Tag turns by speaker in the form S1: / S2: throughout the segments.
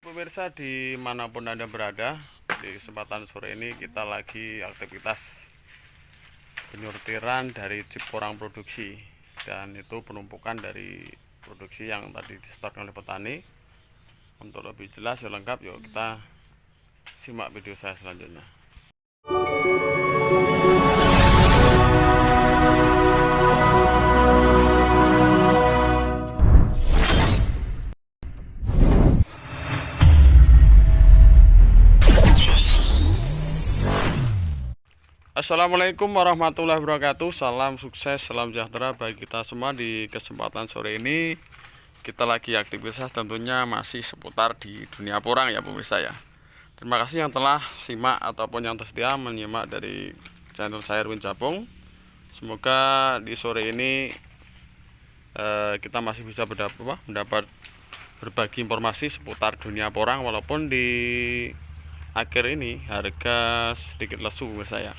S1: Pemirsa dimanapun Anda berada, di kesempatan sore ini kita lagi aktivitas penyortiran dari chip porang produksi, dan itu penumpukan dari produksi yang tadi disetorkan oleh petani. Untuk lebih jelas dan lengkap, yuk kita simak video saya selanjutnya. Assalamualaikum warahmatullahi wabarakatuh. Salam sukses, salam sejahtera bagi kita semua. Di kesempatan sore ini kita lagi aktivitas tentunya masih seputar di dunia porang ya pemirsa ya. Terima kasih yang telah simak ataupun yang setia menyimak dari channel saya Erwin Capung. Semoga di sore ini kita masih bisa mendapat berbagi informasi seputar dunia porang, walaupun di akhir ini harga sedikit lesu pemirsa ya.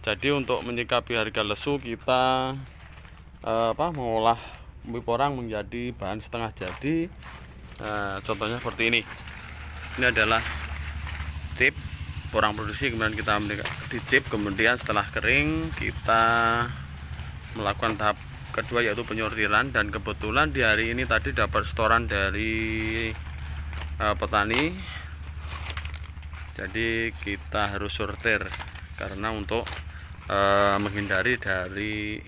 S1: Jadi untuk menyikapi harga lesu, kita mengolah umbi porang menjadi bahan setengah jadi. Contohnya seperti ini. Ini adalah chip porang produksi, kemudian kita dicip, kemudian setelah kering kita melakukan tahap kedua yaitu penyortiran. Dan kebetulan di hari ini tadi dapat setoran dari petani. Jadi kita harus sortir karena untuk menghindari dari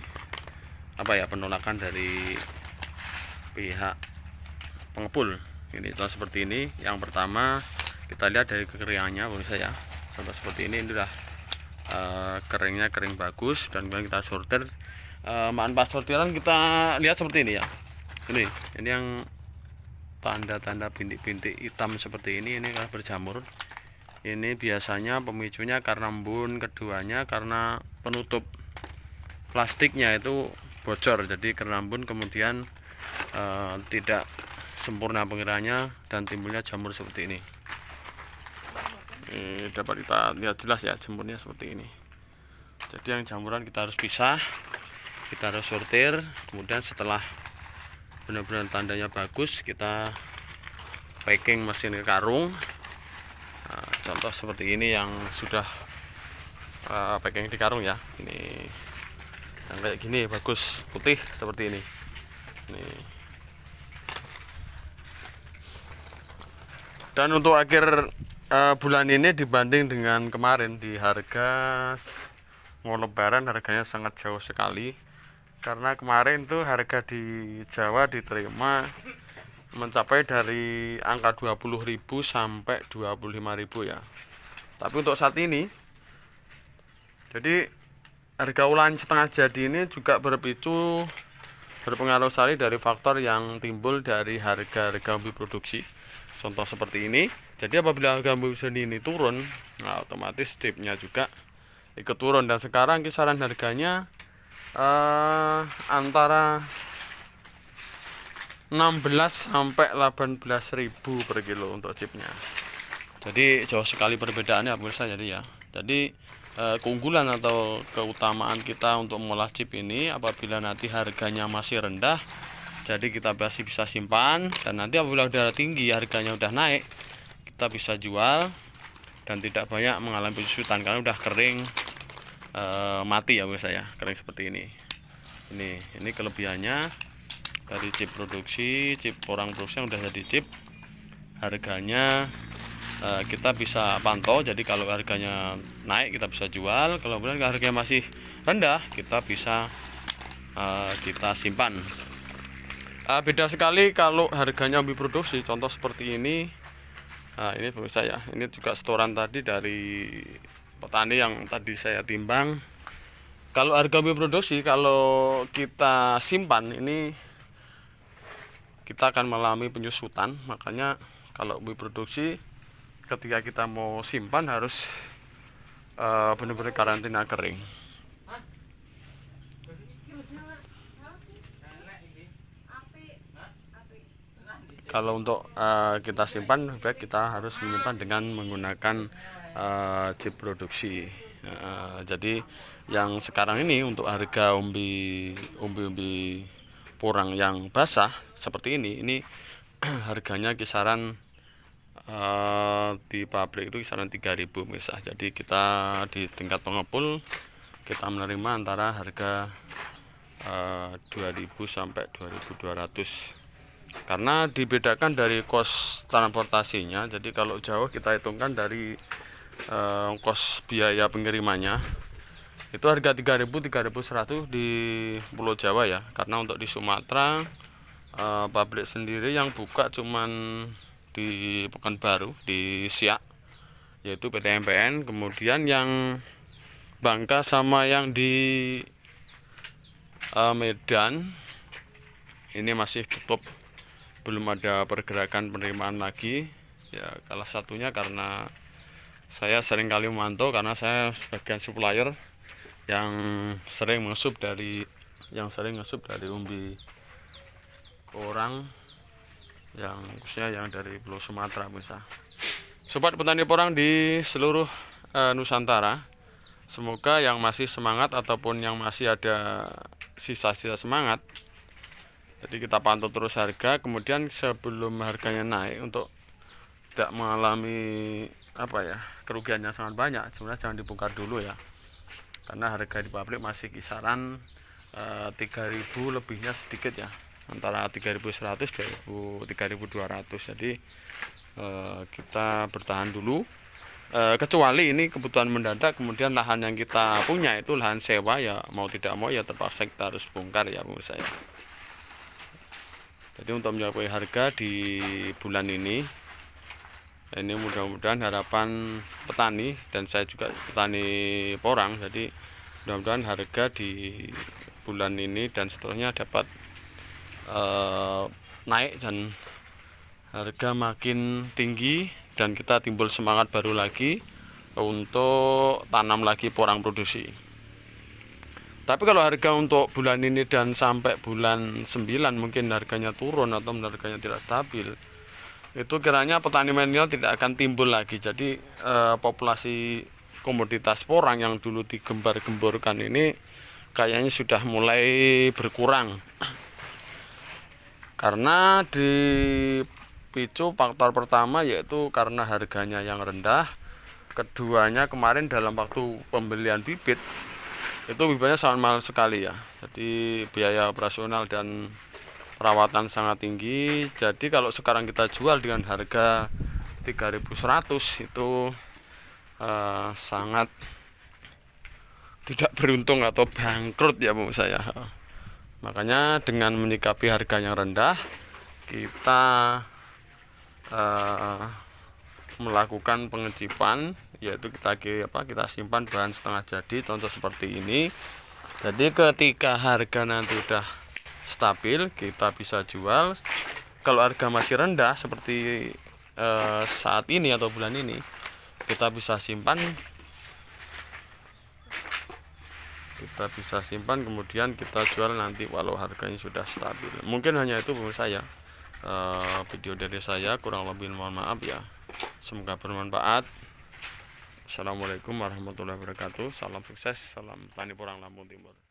S1: penolakan dari pihak pengepul. Ini contoh seperti ini. Yang pertama kita lihat dari kekeringannya pemirsa ya. Contoh seperti ini udah keringnya kering bagus, dan kemudian kita sortir. Manfaat sortiran kita lihat seperti ini ya. Ini yang tanda-tanda bintik-bintik hitam seperti ini karena berjamur. Ini biasanya pemicunya karena embun, keduanya karena penutup plastiknya itu bocor, jadi karena embun kemudian tidak sempurna pengiraannya dan timbulnya jamur seperti ini. Ini dapat kita lihat jelas ya, jamurnya seperti ini. Jadi yang jamuran kita harus pisah, kita harus sortir. Kemudian setelah benar-benar tandanya bagus, kita packing mesin ke karung. Contoh seperti ini yang sudah packing di karung ya. Ini yang kayak gini bagus, putih seperti ini. Dan untuk akhir bulan ini dibanding dengan kemarin, di harga mau lebaran harganya sangat jauh sekali. Karena kemarin tuh harga di Jawa diterima mencapai dari angka 20.000 sampai 25.000 ya. Tapi untuk saat ini, jadi harga ulangan setengah jadi ini juga berpengaruh sekali dari faktor yang timbul dari harga umbi produksi. Contoh seperti ini. Jadi apabila harga umbi produksi ini turun, nah otomatis chipnya juga ikut turun. Dan sekarang kisaran harganya antara 16 sampai 18.000 per kilo untuk chipnya. Jadi jauh sekali perbedaannya pemirsa. Jadi keunggulan atau keutamaan kita untuk mengolah chip ini, apabila nanti harganya masih rendah, jadi kita masih bisa simpan, dan nanti apabila udah tinggi harganya udah naik, kita bisa jual dan tidak banyak mengalami kesulitan karena udah kering mati ya pemirsa ya, kering seperti ini. Ini kelebihannya dari chip produksi, chip porang produksi yang udah jadi chip. Harganya kita bisa pantau, jadi kalau harganya naik kita bisa jual, kalau harganya masih rendah kita bisa kita simpan. Beda sekali kalau harganya umbi produksi, contoh seperti ini. Ini pemirsa ya, ini juga setoran tadi dari petani yang tadi saya timbang. Kalau harga umbi produksi kalau kita simpan ini kita akan mengalami penyusutan. Makanya kalau umbi produksi ketika kita mau simpan harus benar-benar karantina kering. Kalau untuk kita simpan, baik kita harus menyimpan dengan menggunakan chip produksi. Jadi yang sekarang ini untuk harga umbi porang yang basah seperti ini harganya kisaran di pabrik itu kisaran 3.000 misal. Jadi kita di tingkat pengepul kita menerima antara harga 2.000 sampai 2.200, karena dibedakan dari kos transportasinya. Jadi kalau jauh kita hitungkan dari kos biaya pengirimannya itu harga 3.000 3.100 di Pulau Jawa ya, karena untuk di Sumatera pabrik sendiri yang buka cuman di Pekanbaru, di Siak, yaitu PT MPN. Kemudian yang Bangka sama yang di Medan ini masih tutup, belum ada pergerakan penerimaan lagi ya. Salah satunya karena saya sering kali memantau, karena saya sebagian supplier yang sering mengesup dari umbi porang, yang khususnya yang dari Pulau Sumatera misal. Sobat petani porang di seluruh Nusantara, semoga yang masih semangat ataupun yang masih ada sisa-sisa semangat, jadi kita pantau terus harga. Kemudian sebelum harganya naik, untuk tidak mengalami kerugian yang sangat banyak, sebenarnya jangan dibongkar dulu ya, karena harga di pabrik masih kisaran 3.000 lebihnya sedikit ya, antara 3.100 3.200. Jadi kita bertahan dulu, kecuali ini kebutuhan mendadak, kemudian lahan yang kita punya itu lahan sewa ya, mau tidak mau ya terpaksa kita harus bongkar ya pemirsa ya. Jadi untuk mencapai harga di bulan ini mudah-mudahan harapan petani, dan saya juga petani porang, jadi mudah-mudahan harga di bulan ini dan seterusnya dapat naik dan harga makin tinggi, dan kita timbul semangat baru lagi untuk tanam lagi porang produksi. Tapi kalau harga untuk bulan ini dan sampai bulan 9 mungkin harganya turun atau harganya tidak stabil, itu kiranya petani milenial tidak akan timbul lagi. Jadi populasi komoditas porang yang dulu digembar-gemborkan ini kayaknya sudah mulai berkurang, karena dipicu faktor pertama yaitu karena harganya yang rendah, keduanya kemarin dalam waktu pembelian bibit itu bibitnya sangat mahal sekali ya, jadi biaya operasional dan perawatan sangat tinggi. Jadi kalau sekarang kita jual dengan harga 3.100 itu sangat tidak beruntung atau bangkrut ya bu saya. Makanya dengan menyikapi harga yang rendah, kita melakukan pengecipan, yaitu kita simpan bahan setengah jadi, contoh seperti ini. Jadi ketika harga nanti udah stabil kita bisa jual. Kalau harga masih rendah seperti saat ini atau bulan ini, kita bisa simpan kemudian kita jual nanti walau harganya sudah stabil. Mungkin hanya itu menurut saya, video dari saya, kurang lebih mohon maaf ya, semoga bermanfaat. Assalamualaikum warahmatullahi wabarakatuh. Salam sukses, salam petani porang Lampung Timur.